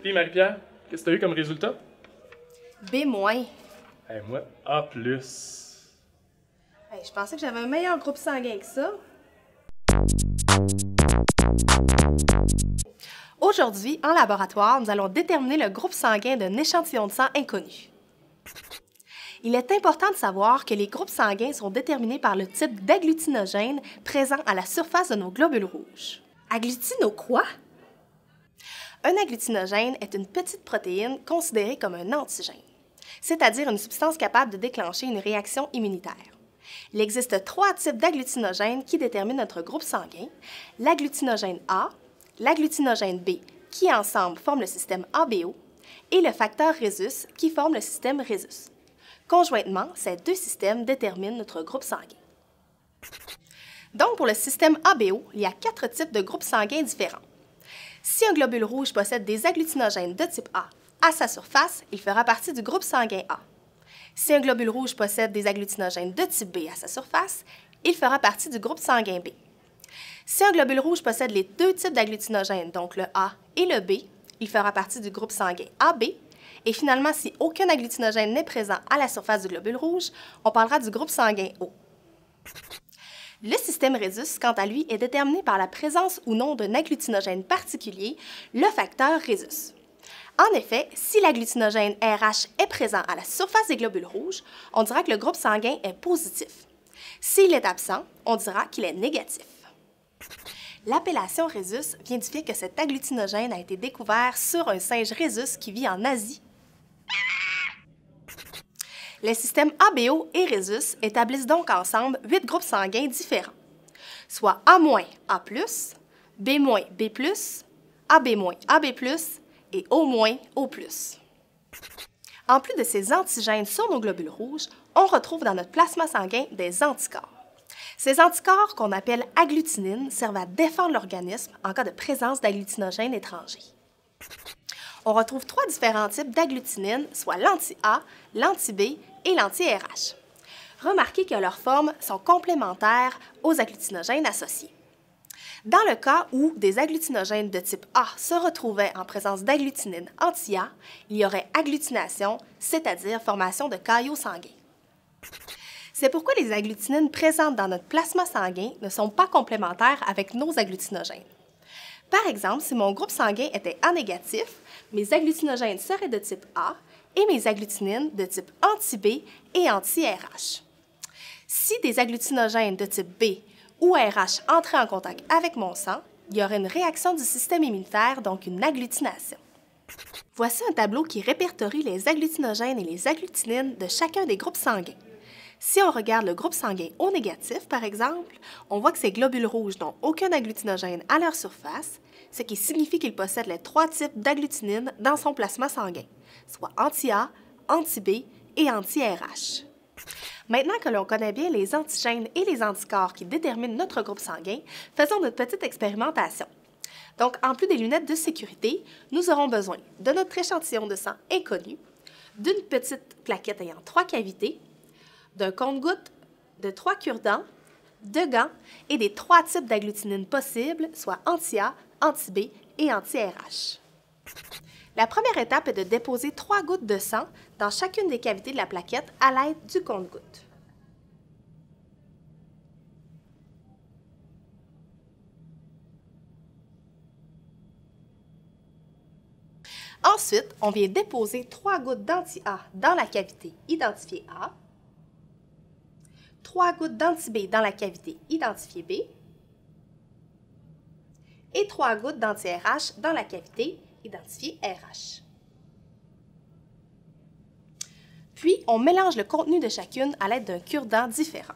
Puis Marie-Pierre, qu'est-ce que tu as eu comme résultat? B-. Moi, A+. Je pensais que j'avais un meilleur groupe sanguin que ça. Aujourd'hui, en laboratoire, nous allons déterminer le groupe sanguin d'un échantillon de sang inconnu. Il est important de savoir que les groupes sanguins sont déterminés par le type d'agglutinogène présent à la surface de nos globules rouges. Agglutino quoi? Un agglutinogène est une petite protéine considérée comme un antigène, c'est-à-dire une substance capable de déclencher une réaction immunitaire. Il existe 3 types d'agglutinogènes qui déterminent notre groupe sanguin: l'agglutinogène A, l'agglutinogène B, qui ensemble forment le système ABO, et le facteur rhésus, qui forme le système rhésus. Conjointement, ces 2 systèmes déterminent notre groupe sanguin. Donc, pour le système ABO, il y a 4 types de groupes sanguins différents. Si un globule rouge possède des agglutinogènes de type A à sa surface, il fera partie du groupe sanguin A. Si un globule rouge possède des agglutinogènes de type B à sa surface, il fera partie du groupe sanguin B. Si un globule rouge possède les 2 types d'agglutinogènes, donc le A et le B, il fera partie du groupe sanguin AB. Et finalement, si aucun agglutinogène n'est présent à la surface du globule rouge, on parlera du groupe sanguin O. Le système rhésus, quant à lui, est déterminé par la présence ou non d'un agglutinogène particulier, le facteur rhésus. En effet, si l'agglutinogène RH est présent à la surface des globules rouges, on dira que le groupe sanguin est positif. S'il est absent, on dira qu'il est négatif. L'appellation rhésus vient du fait que cet agglutinogène a été découvert sur un singe rhésus qui vit en Asie. Les systèmes ABO et rhésus établissent donc ensemble 8 groupes sanguins différents, soit A-, A+, B-, B+, AB-, AB+, et O-, O+. En plus de ces antigènes sur nos globules rouges, on retrouve dans notre plasma sanguin des anticorps. Ces anticorps, qu'on appelle agglutinines, servent à défendre l'organisme en cas de présence d'agglutinogènes étrangers. On retrouve 3 différents types d'agglutinines, soit l'anti-A, l'anti-B et l'anti-RH. Remarquez que leurs formes sont complémentaires aux agglutinogènes associés. Dans le cas où des agglutinogènes de type A se retrouvaient en présence d'agglutinines anti-A, il y aurait agglutination, c'est-à-dire formation de caillots sanguins. C'est pourquoi les agglutinines présentes dans notre plasma sanguin ne sont pas complémentaires avec nos agglutinogènes. Par exemple, si mon groupe sanguin était A négatif, mes agglutinogènes seraient de type A et mes agglutinines de type anti-B et anti-RH. Si des agglutinogènes de type B ou RH entraient en contact avec mon sang, il y aurait une réaction du système immunitaire, donc une agglutination. Voici un tableau qui répertorie les agglutinogènes et les agglutinines de chacun des groupes sanguins. Si on regarde le groupe sanguin O négatif, par exemple, on voit que ces globules rouges n'ont aucun agglutinogène à leur surface, ce qui signifie qu'ils possèdent les 3 types d'agglutinines dans son plasma sanguin, soit anti-A, anti-B et anti-RH. Maintenant que l'on connaît bien les antigènes et les anticorps qui déterminent notre groupe sanguin, faisons notre petite expérimentation. Donc, en plus des lunettes de sécurité, nous aurons besoin de notre échantillon de sang inconnu, d'une petite plaquette ayant 3 cavités, d'un compte-gouttes, de 3 cure-dents, de gants et des 3 types d'agglutinines possibles, soit anti-A, anti-B et anti-RH. La première étape est de déposer 3 gouttes de sang dans chacune des cavités de la plaquette à l'aide du compte-gouttes. Ensuite, on vient déposer 3 gouttes d'anti-A dans la cavité identifiée A, 3 gouttes d'anti-B dans la cavité identifiée B et 3 gouttes d'anti-RH dans la cavité identifiée RH. Puis, on mélange le contenu de chacune à l'aide d'un cure-dent différent.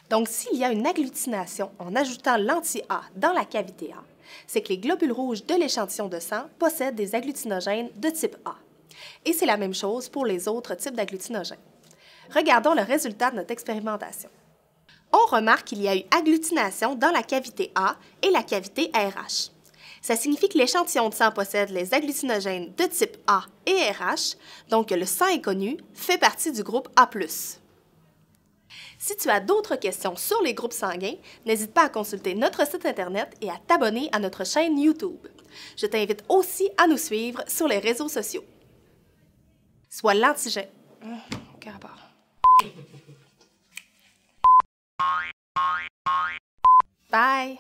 Donc, s'il y a une agglutination en ajoutant l'anti-A dans la cavité A, c'est que les globules rouges de l'échantillon de sang possèdent des agglutinogènes de type A. Et c'est la même chose pour les autres types d'agglutinogènes. Regardons le résultat de notre expérimentation. On remarque qu'il y a eu agglutination dans la cavité A et la cavité RH. Ça signifie que l'échantillon de sang possède les agglutinogènes de type A et RH, donc le sang inconnu fait partie du groupe A+. Si tu as d'autres questions sur les groupes sanguins, n'hésite pas à consulter notre site Internet et à t'abonner à notre chaîne YouTube. Je t'invite aussi à nous suivre sur les réseaux sociaux. Sois l'antigène. Aucun rapport. Bye!